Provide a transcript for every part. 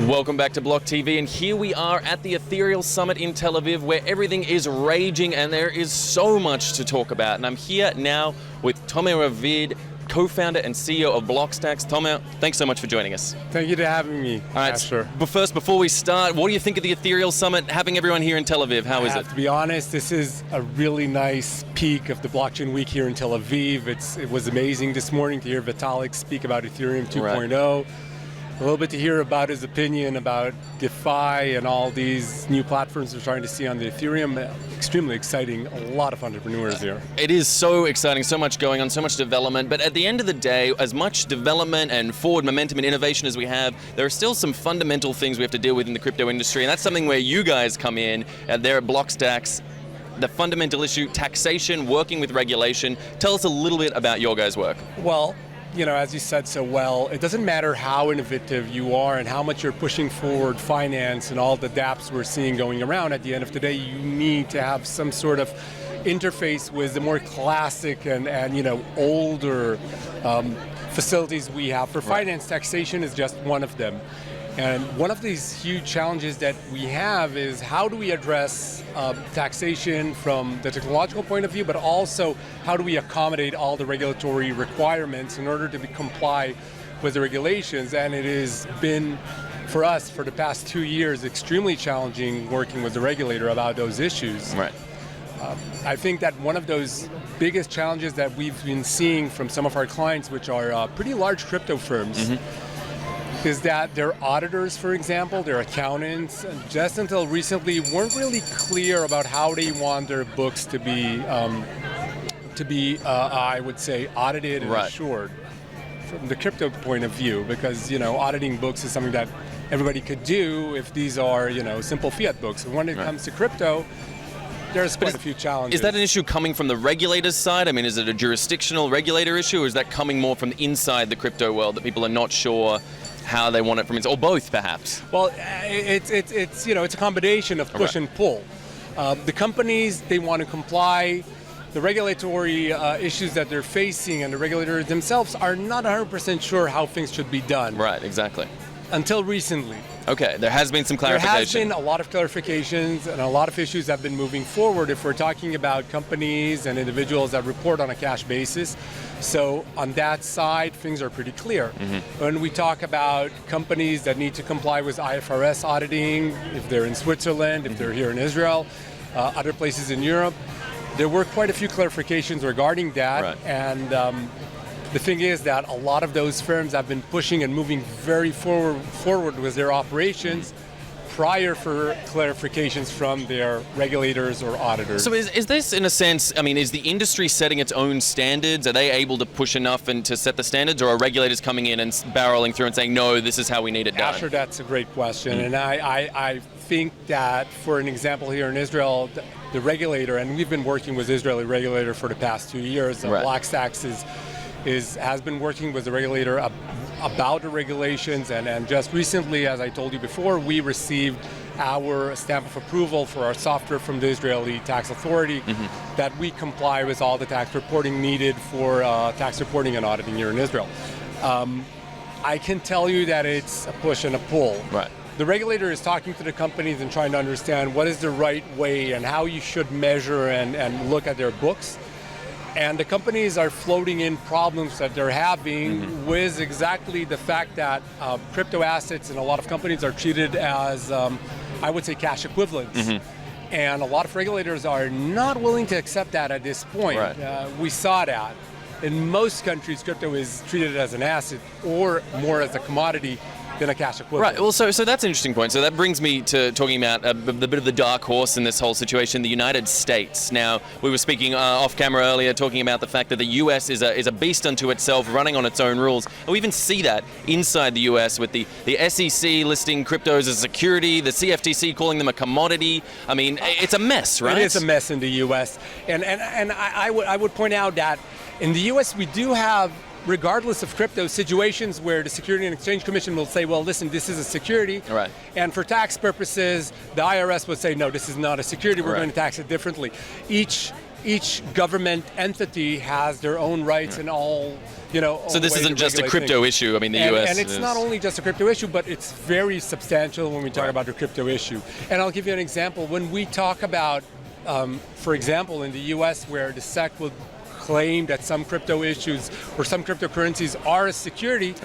Welcome back to BLOCKTV, and here we are at the Ethereal Summit in Tel Aviv, where everything is raging and there is so much to talk about. And I'm here now with Ravid, co-founder and CEO of Blockstacks. Tomer, thanks so much for joining us. Thank you for having me. All right, sure. But first, before we start, what do you think of the Ethereal Summit, having everyone here in Tel Aviv? How is it? To be honest, this is a really nice peak of the blockchain week here in Tel Aviv. It was amazing this morning to hear Vitalik speak about Ethereum 2.0. Right. A little bit to hear about his opinion about DeFi and all these new platforms we're starting to see on the Ethereum. Extremely exciting, a lot of entrepreneurs here. It is so exciting, so much going on, so much development, but at the end of the day, as much development and forward momentum and innovation as we have, there are still some fundamental things we have to deal with in the crypto industry, and that's something where you guys come in, there at Blockstacks. The fundamental issue, taxation, working with regulation. Tell us a little bit about your guys' work. Well, you know, as you said so well, it doesn't matter how innovative you are and how much you're pushing forward finance and all the dApps we're seeing going around. At the end of the day, you need to have some sort of interface with the more classic and you know, older facilities we have. For finance, taxation is just one of them. And one of these huge challenges that we have is how do we address taxation from the technological point of view, but also how do we accommodate all the regulatory requirements in order to comply with the regulations. And it has been, for us, for the past 2 years, extremely challenging working with the regulator about those issues. Right. I think that one of those biggest challenges that we've been seeing from some of our clients, which are pretty large crypto firms, is that their auditors, for example, their accountants, just until recently weren't really clear about how they want their books to be, I would say, audited and assured from the crypto point of view, because, you know, auditing books is something that everybody could do if these are, you know, simple fiat books. And when it comes to crypto, there's quite a few challenges. Is that an issue coming from the regulator's side? I mean, is it a jurisdictional regulator issue, or is that coming more from inside the crypto world that people are not sure how they want it from inside, or both perhaps? Well, it's you know, it's a combination of push and pull. The companies, they want to comply. The regulatory issues that they're facing and the regulators themselves are not 100% sure how things should be done. Right, exactly. Until recently. Okay, there has been some clarification. There has been a lot of clarifications and a lot of issues have been moving forward if we're talking about companies and individuals that report on a cash basis. So on that side, things are pretty clear. When we talk about companies that need to comply with IFRS auditing, if they're in Switzerland, if they're here in Israel, other places in Europe, there were quite a few clarifications regarding that. Right. And the thing is that a lot of those firms have been pushing and moving very forward with their operations prior for clarifications from their regulators or auditors. So is this, in a sense, I mean, is the industry setting its own standards? Are they able to push enough and to set the standards, or are regulators coming in and barreling through and saying, no, this is how we need it done? Asher, that's a great question. And I think that, for an example here in Israel, the regulator, and we've been working with Israeli regulator for the past 2 years, Blockstacks has been working with the regulator about the regulations, and just recently, as I told you before, we received our stamp of approval for our software from the Israeli tax authority that we comply with all the tax reporting needed for tax reporting and auditing here in Israel. I can tell you that it's a push and a pull. Right. The regulator is talking to the companies and trying to understand what is the right way and how you should measure and look at their books. And the companies are floating in problems that they're having with exactly the fact that crypto assets in a lot of companies are treated as, I would say, cash equivalents. And a lot of regulators are not willing to accept that at this point. Right. We saw that. In most countries, crypto is treated as an asset or more as a commodity than a cash equivalent. Right, well, so that's an interesting point. So that brings me to talking about the bit of the dark horse in this whole situation, the United States. Now, we were speaking off camera earlier, talking about the fact that the US is a beast unto itself, running on its own rules. And we even see that inside the US with the SEC listing cryptos as a security, the CFTC calling them a commodity. I mean, it's a mess, right? It is a mess in the US. And I would point out that in the US we do have, regardless of crypto, situations where the Security and Exchange Commission will say, well, listen, this is a security. Right. And for tax purposes, the IRS would say, no, this is not a security. We're going to tax it differently. Each each government entity has their own rights and all, So this isn't just a crypto issue. I mean, the U.S. And it's not only just a crypto issue, but it's very substantial when we talk about the crypto issue. And I'll give you an example. When we talk about, for example, in the U.S. where the SEC will claim that some crypto issues or some cryptocurrencies are a security,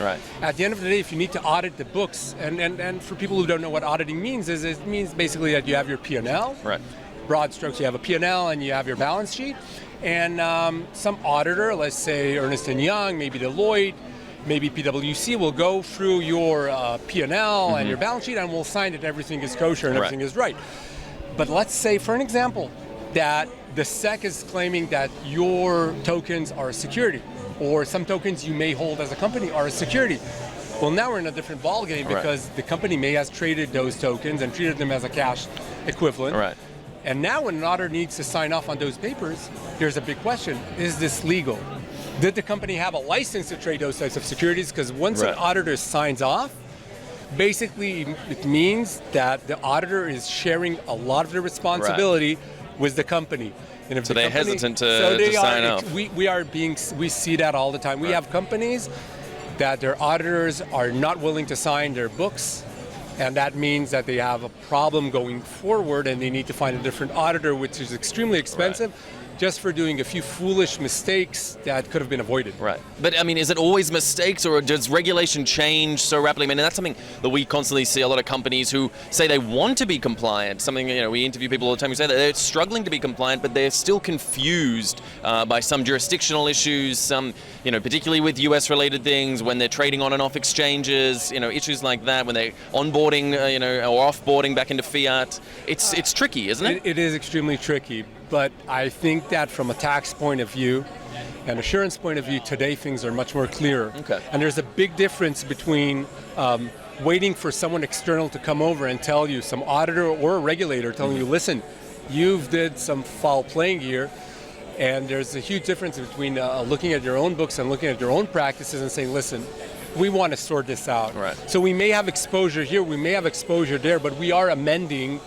at the end of the day, if you need to audit the books, and for people who don't know what auditing means, is it means basically that you have your P&L, broad strokes, you have a P&L and you have your balance sheet, and some auditor, let's say Ernst & Young, maybe Deloitte, maybe PwC, will go through your P&L and your balance sheet and will sign that everything is kosher and everything is right. But let's say, for an example, that the SEC is claiming that your tokens are a security, or some tokens you may hold as a company are a security. Well, now we're in a different ballgame because the company may have traded those tokens and treated them as a cash equivalent. And now when an auditor needs to sign off on those papers, here's a big question. Is this legal? Did the company have a license to trade those types of securities? Because once an auditor signs off, basically it means that the auditor is sharing a lot of the responsibility with the company. And if so they're hesitant to sign off. We see that all the time. We have companies that their auditors are not willing to sign their books, and that means that they have a problem going forward and they need to find a different auditor, which is extremely expensive, just for doing a few foolish mistakes that could have been avoided. But I mean, is it always mistakes, or does regulation change so rapidly? I mean, that's something that we constantly see a lot of companies who say they want to be compliant. Something, we interview people all the time who say that they're struggling to be compliant, but they're still confused by some jurisdictional issues, some, particularly with US related things, when they're trading on and off exchanges, issues like that, when they're onboarding, or offboarding back into fiat. It's tricky, isn't it? It is extremely tricky. But I think that from a tax point of view and assurance point of view, today things are much more clear. And there's a big difference between waiting for someone external to come over and tell you, some auditor or a regulator telling you, listen, you've did some foul playing here. And there's a huge difference between looking at your own books and looking at your own practices and saying, listen, we want to sort this out. So we may have exposure here, we may have exposure there, but we are amending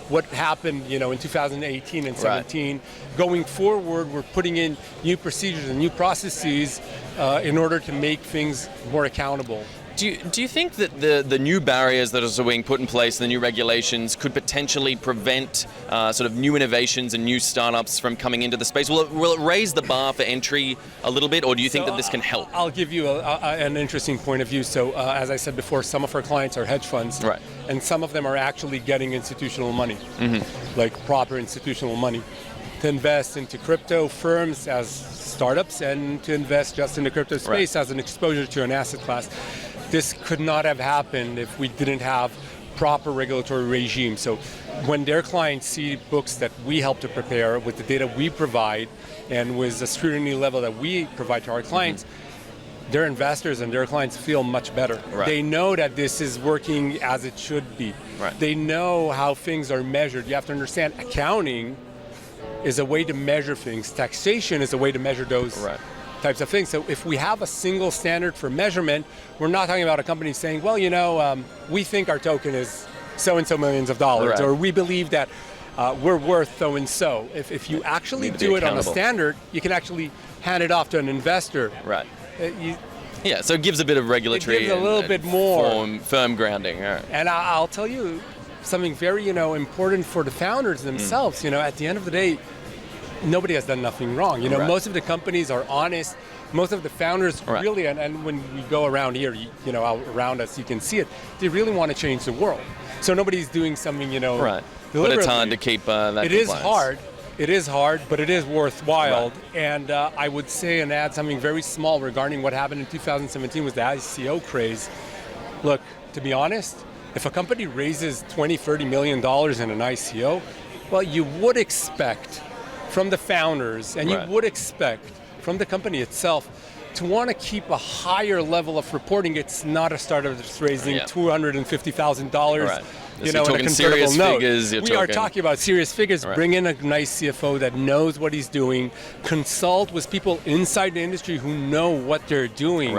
what happened, in 2018 and 17. Going forward, we're putting in new procedures and new processes in order to make things more accountable. Do you think that the new barriers that are being put in place, the new regulations, could potentially prevent sort of new innovations and new startups from coming into the space? Will it raise the bar for entry a little bit, or do you think that this can help? I'll give you an interesting point of view. So as I said before, some of our clients are hedge funds, and some of them are actually getting institutional money, like proper institutional money, to invest into crypto firms as startups and to invest just in the crypto space as an exposure to an asset class. This could not have happened if we didn't have proper regulatory regime. So when their clients see books that we help to prepare with the data we provide and with the scrutiny level that we provide to our clients, their investors and their clients feel much better. They know that this is working as it should be. They know how things are measured. You have to understand, accounting is a way to measure things. Taxation is a way to measure those types of things. So if we have a single standard for measurement, we're not talking about a company saying, well, we think our token is so-and-so millions of dollars, or we believe that we're worth so-and-so. If you actually do it on a standard, you can actually hand it off to an investor. So it gives a bit of regulatory, it gives a little bit more firm grounding. And I'll tell you something very, important for the founders themselves. At the end of the day, nobody has done nothing wrong. Most of the companies are honest. Most of the founders really, and when we go around here, around us, you can see it. They really want to change the world. So nobody's doing something, But it's hard to keep that compliance. It is hard, but it is worthwhile. And I would say and add something very small regarding what happened in 2017 with the ICO craze. Look, to be honest, if a company raises $20, $30 million in an ICO, well, you would expect from the founders, and you would expect from the company itself to want to keep a higher level of reporting. It's not a startup that's raising $250,000 in a convertible note. We are talking about serious figures. Bring in a nice CFO that knows what he's doing. Consult with people inside the industry who know what they're doing.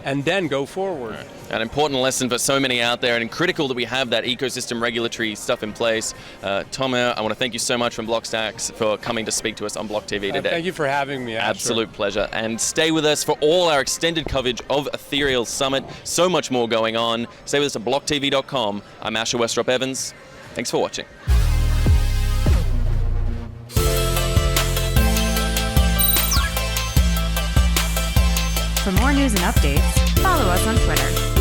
and then go forward. An important lesson for so many out there, and critical that we have that ecosystem regulatory stuff in place. Tomer, I want to thank you so much from BlockStacks for coming to speak to us on BlockTV today. Thank you for having me. Absolute pleasure. And stay with us for all our extended coverage of Ethereal Summit. So much more going on. Stay with us at blocktv.com. I'm Asher Westrop Evans. Thanks for watching. For more news and updates, follow us on Twitter.